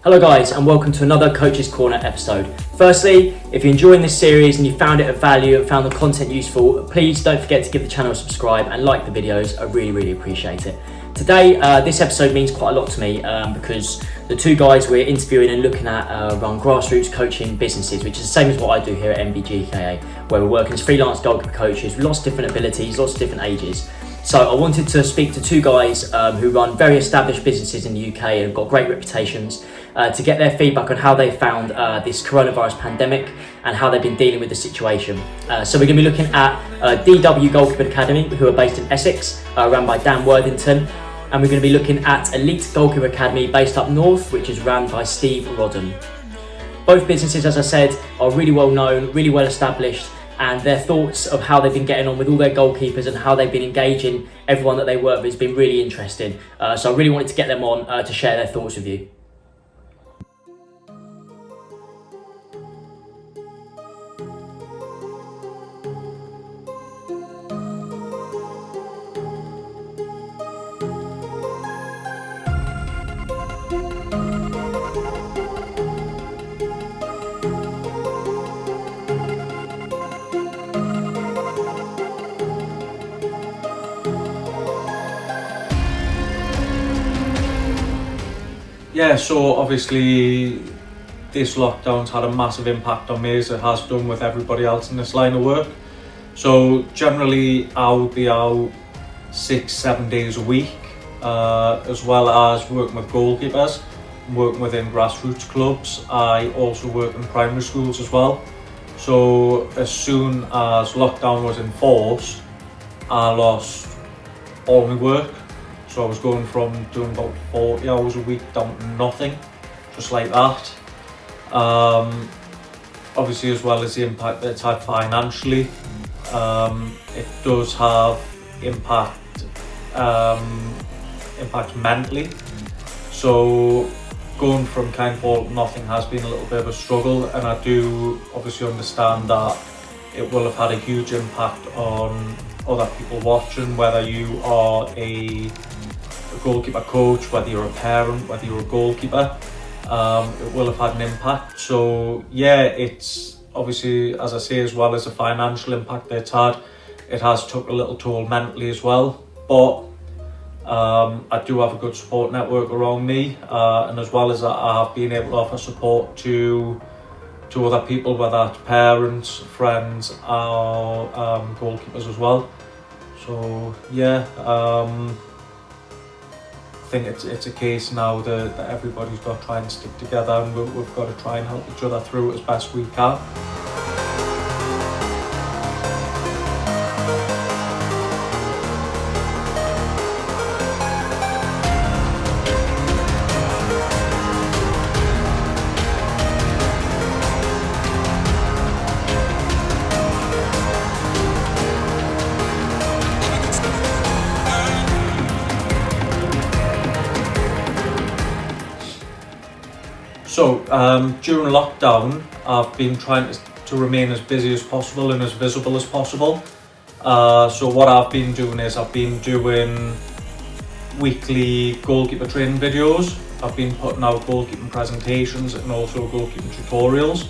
Hello guys, and welcome to another Coach's Corner episode. Firstly, if you're enjoying this series and you found it of value and found the content useful, please don't forget to give the channel a subscribe and like the videos. I really appreciate it. Today, this episode means quite a lot to me because the two guys we're interviewing and looking at run grassroots coaching businesses, which is the same as what I do here at MBGKA, where we're working as freelance goalkeeper coaches with lots of different abilities, lots of different ages. So I wanted to speak to two guys who run very established businesses in the UK and have got great reputations to get their feedback on how they found this coronavirus pandemic and how they've been dealing with the situation. So we're going to be looking at DW Goalkeeper Academy, who are based in Essex, run by Dan Worthington. And we're going to be looking at Elite Goalkeeper Academy based up north, which is run by Steve Rodden. Both businesses, as I said, are really well known, really well established, and their thoughts of how they've been getting on with all their goalkeepers and how they've been engaging everyone that they work with has been really interesting. So I really wanted to get them on to share their thoughts with you. Yeah, so obviously this lockdown's had a massive impact on me, as it has done with everybody else in this line of work. So generally I would be out 6-7 days a week, as well as working with goalkeepers, working within grassroots clubs. I also work in primary schools as well. So as soon as lockdown was enforced, I lost all my work. So I was going from doing about 40 hours a week down to nothing, just like that. Obviously, as well as the impact that it's had financially, it does have impact mentally. So going from kind of all to nothing has been a little bit of a struggle, and I do obviously understand that it will have had a huge impact on other people watching, whether you are a goalkeeper coach, whether you're a parent, whether you're a goalkeeper. It will have had an impact. So yeah, it's obviously, as I say, as well as the financial impact that it's had, it has took a little toll mentally as well. But I do have a good support network around me, and as well as that, I have been able to offer support to other people, whether it's parents, friends, or goalkeepers as well. So yeah, I think it's a case now that everybody's got to try and stick together, and we've got to try and help each other through it as best we can. So during lockdown, I've been trying to remain as busy as possible and as visible as possible. So what I've been doing is I've been doing weekly goalkeeper training videos. I've been putting out goalkeeping presentations and also goalkeeping tutorials.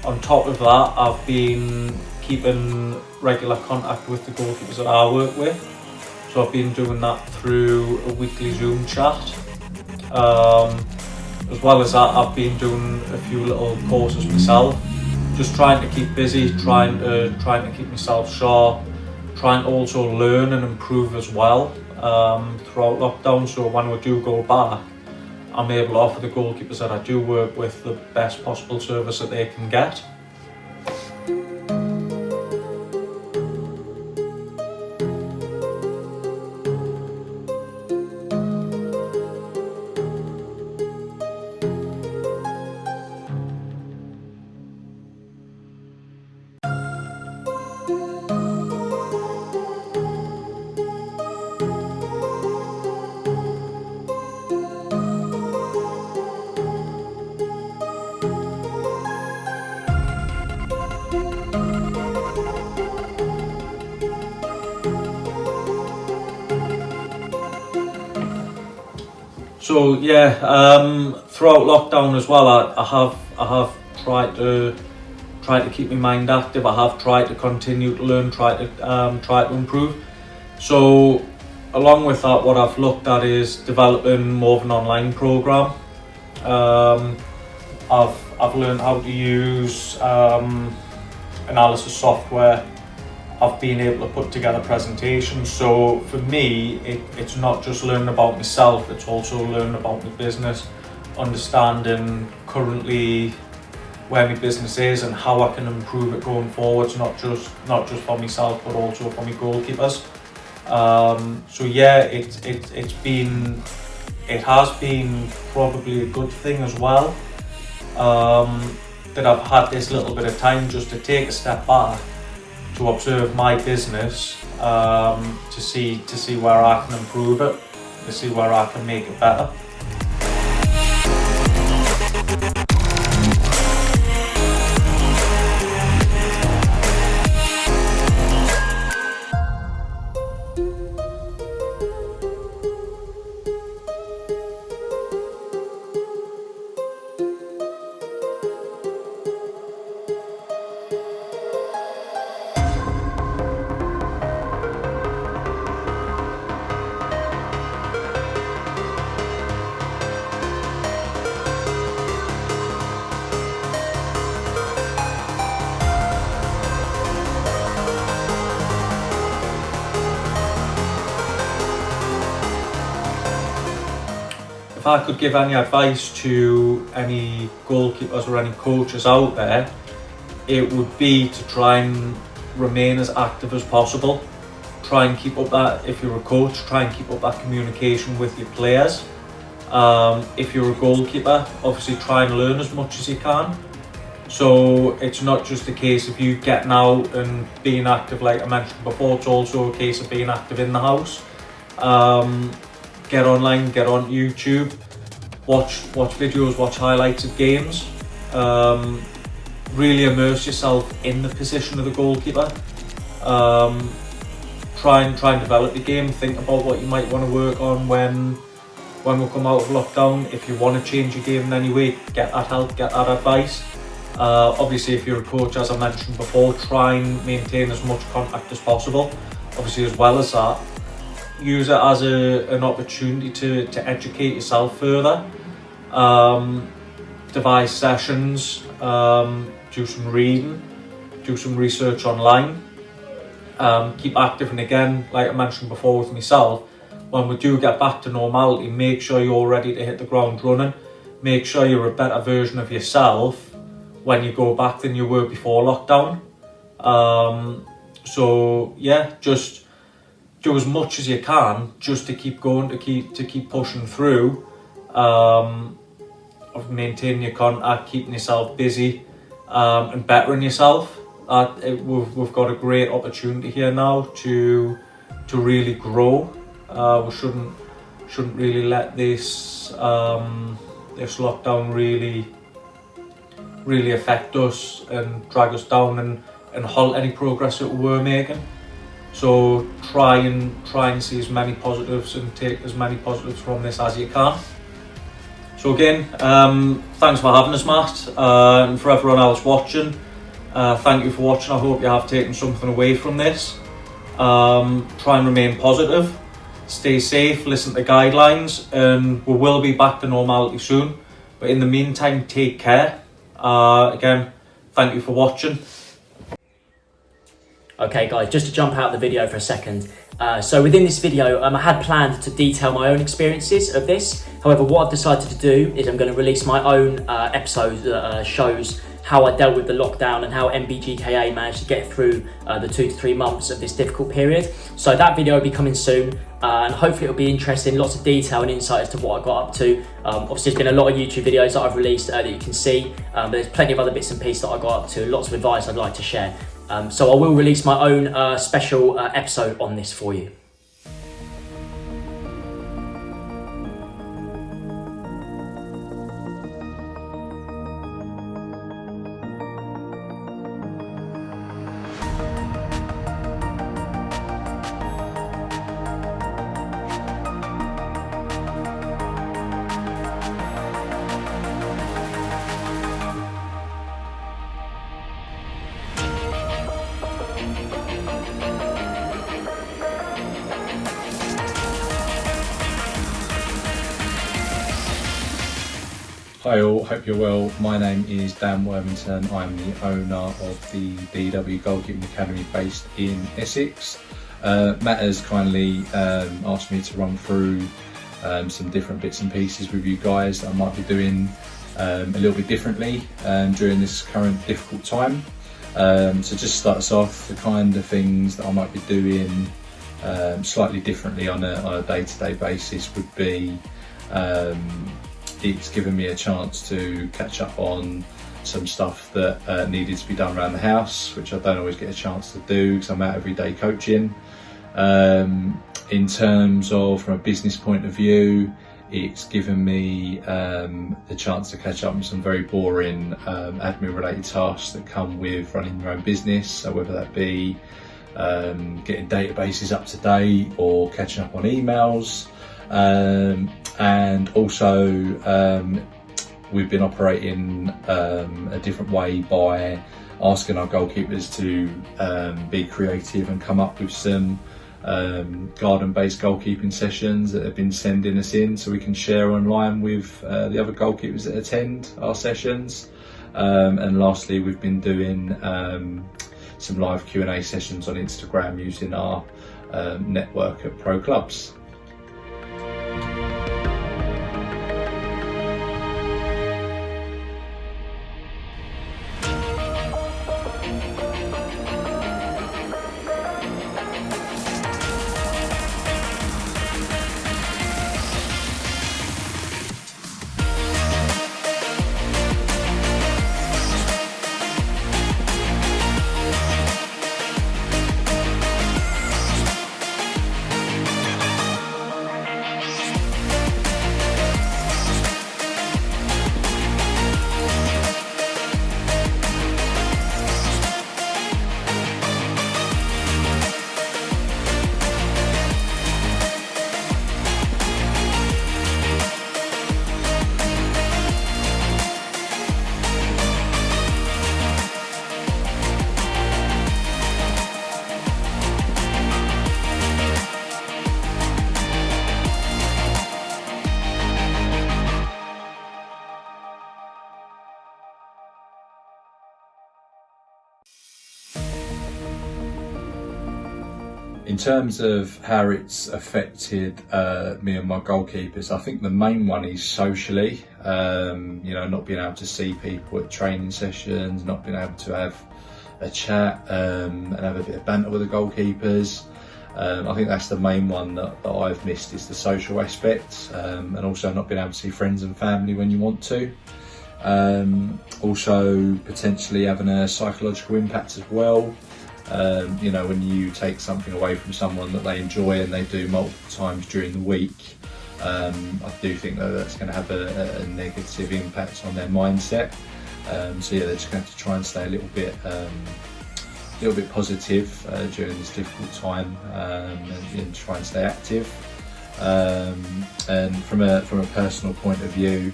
On top of that, I've been keeping regular contact with the goalkeepers that I work with. So I've been doing that through a weekly Zoom chat. As well as that, I've been doing a few little courses myself, just trying to keep busy, trying to keep myself sharp, trying to also learn and improve as well throughout lockdown. So when we do go back, I'm able to offer the goalkeepers that I do work with the best possible service that they can get. So yeah, throughout lockdown as well, I have tried to keep my mind active. I have tried to continue to learn, try to improve. So along with that, what I've looked at is developing more of an online program. I've learned how to use analysis software. I've been able to put together presentations. So for me, it's not just learning about myself, it's also learning about my business, understanding currently where my business is and how I can improve it going forwards, not just for myself, but also for my goalkeepers. So yeah, it has been probably a good thing as well, that I've had this little bit of time just to take a step back, to observe my business, to see where I can improve it, to see where I can make it better. If I could give any advice to any goalkeepers or any coaches out there, it would be to try and remain as active as possible. Try and keep up that, if you're a coach, try and keep up that communication with your players. If you're a goalkeeper, obviously try and learn as much as you can. So it's not just a case of you getting out and being active, like I mentioned before, it's also a case of being active in the house. Get online, get on YouTube, watch videos, watch highlights of games. Really immerse yourself in the position of the goalkeeper. Try and develop the game. Think about what you might want to work on when we come out of lockdown. If you want to change your game in any way, get that help, get that advice. Obviously, if you're a coach, as I mentioned before, try and maintain as much contact as possible. Obviously, as well as that, use it as an opportunity to educate yourself further. Devise sessions, do some reading, do some research online. Keep active, and again, like I mentioned before with myself, when we do get back to normality, make sure you're ready to hit the ground running. Make sure you're a better version of yourself when you go back than you were before lockdown. So yeah, just do as much as you can just to keep going, to keep pushing through, of maintaining your contact, keeping yourself busy, and bettering yourself. We've got a great opportunity here now to really grow. We shouldn't really let this lockdown really affect us and drag us down and halt any progress that we're making. So try and see as many positives and take as many positives from this as you can. So again, thanks for having us, Matt, and for everyone else watching, thank you for watching. I hope you have taken something away from this. Try and remain positive, stay safe, listen to guidelines, and we will be back to normality soon. But in the meantime, take care. Again, thank you for watching. Okay guys, just to jump out of the video for a second. So within this video, I had planned to detail my own experiences of this. However, what I've decided to do is I'm going to release my own episode that shows how I dealt with the lockdown and how MBGKA managed to get through the 2 to 3 months of this difficult period. So that video will be coming soon, and hopefully it'll be interesting, lots of detail and insight as to what I got up to. Obviously there's been a lot of YouTube videos that I've released that you can see, but there's plenty of other bits and pieces that I got up to, lots of advice I'd like to share. So I will release my own special episode on this for you. Hi all, hope you're well. My name is Dan Wellington. I'm the owner of the DW Goalkeeping Academy based in Essex. Matt has kindly asked me to run through some different bits and pieces with you guys that I might be doing a little bit differently during this current difficult time. So just start us off, the kind of things that I might be doing slightly differently on a day-to-day basis would be it's given me a chance to catch up on some stuff that needed to be done around the house, which I don't always get a chance to do because I'm out every day coaching. In terms of, from a business point of view, it's given me the chance to catch up on some very boring admin related tasks that come with running your own business. So whether that be getting databases up to date or catching up on emails. And also we've been operating a different way by asking our goalkeepers to be creative and come up with some garden-based goalkeeping sessions that have been sending us in so we can share online with the other goalkeepers that attend our sessions. And lastly, we've been doing some live Q&A sessions on Instagram using our network at pro clubs. In terms of how it's affected me and my goalkeepers, I think the main one is socially, not being able to see people at training sessions, not being able to have a chat and have a bit of banter with the goalkeepers. I think that's the main one that I've missed, is the social aspect, and also not being able to see friends and family when you want to. Also potentially having a psychological impact as well. When you take something away from someone that they enjoy and they do multiple times during the week, I do think that that's going to have a negative impact on their mindset. They're just going to try and stay a little bit positive during this difficult time, and try and stay active. And from a personal point of view,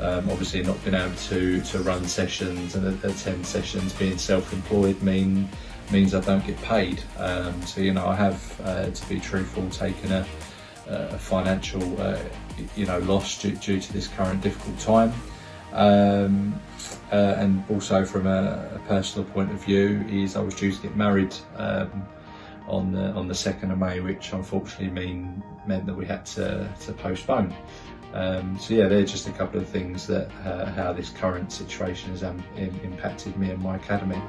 obviously not being able to run sessions and attend sessions, being self-employed means I don't get paid. I have, to be truthful, taken a financial loss due to this current difficult time. And also from a personal point of view, is I was due to get married on the 2nd of May, which unfortunately meant that we had to postpone. They're just a couple of things that how this current situation has impacted me and my academy.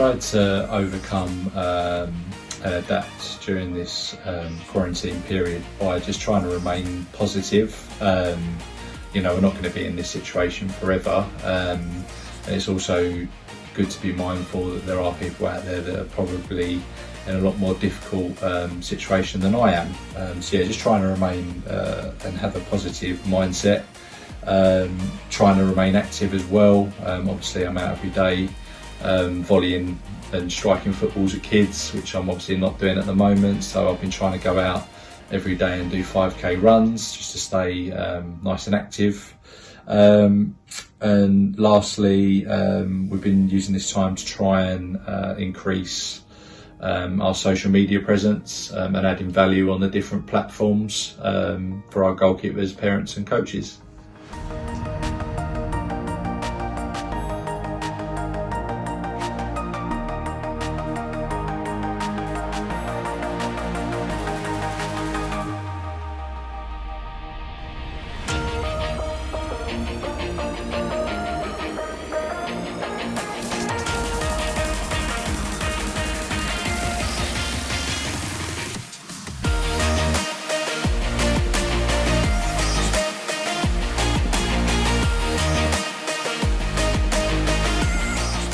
tried to overcome and adapt during this quarantine period by just trying to remain positive. We're not going to be in this situation forever, and it's also good to be mindful that there are people out there that are probably in a lot more difficult situation than I am. Just trying to remain and have a positive mindset, trying to remain active as well. Obviously I'm out every day volleying and striking footballs at kids, which I'm obviously not doing at the moment, so I've been trying to go out every day and do 5k runs just to stay nice and active. And lastly, we've been using this time to try and increase our social media presence and adding value on the different platforms for our goalkeepers, parents and coaches.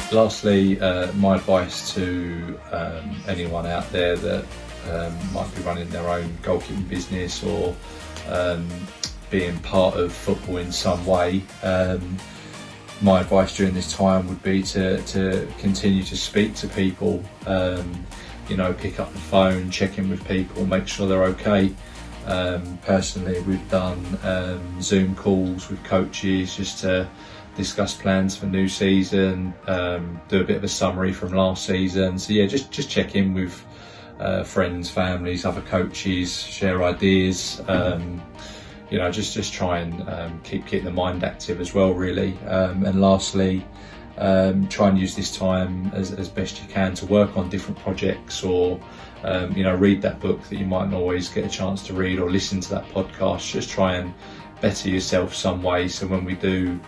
Lastly, my advice to anyone out there that might be running their own goalkeeping business or being part of football in some way, my advice during this time would be to continue to speak to people, pick up the phone, check in with people, make sure they're okay. Personally, we've done Zoom calls with coaches just to discuss plans for new season, do a bit of a summary from last season. So just check in with friends, families, other coaches, share ideas. Just try and keep the mind active as well, really. And lastly, try and use this time as best you can to work on different projects, or read that book that you might not always get a chance to read, or listen to that podcast. Just try and better yourself some way, so when we do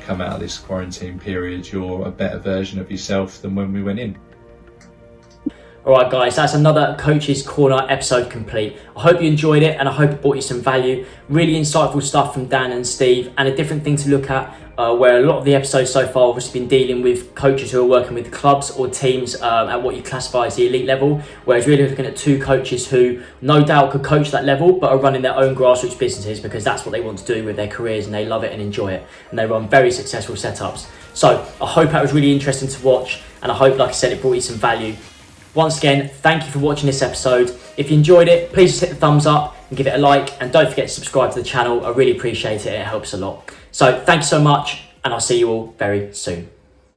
come out of this quarantine period, you're a better version of yourself than when we went in. Alright guys, that's another Coach's Corner episode complete. I hope you enjoyed it and I hope it brought you some value. Really insightful stuff from Dan and Steve, and a different thing to look at where a lot of the episodes so far have obviously been dealing with coaches who are working with clubs or teams at what you classify as the elite level, whereas really looking at two coaches who no doubt could coach that level but are running their own grassroots businesses because that's what they want to do with their careers and they love it and enjoy it, and they run very successful setups. So I hope that was really interesting to watch, and I hope, like I said, it brought you some value. Once again, thank you for watching this episode. If you enjoyed it, please just hit the thumbs up and give it a like, and don't forget to subscribe to the channel. I really appreciate it, it helps a lot. So thank you so much, and I'll see you all very soon.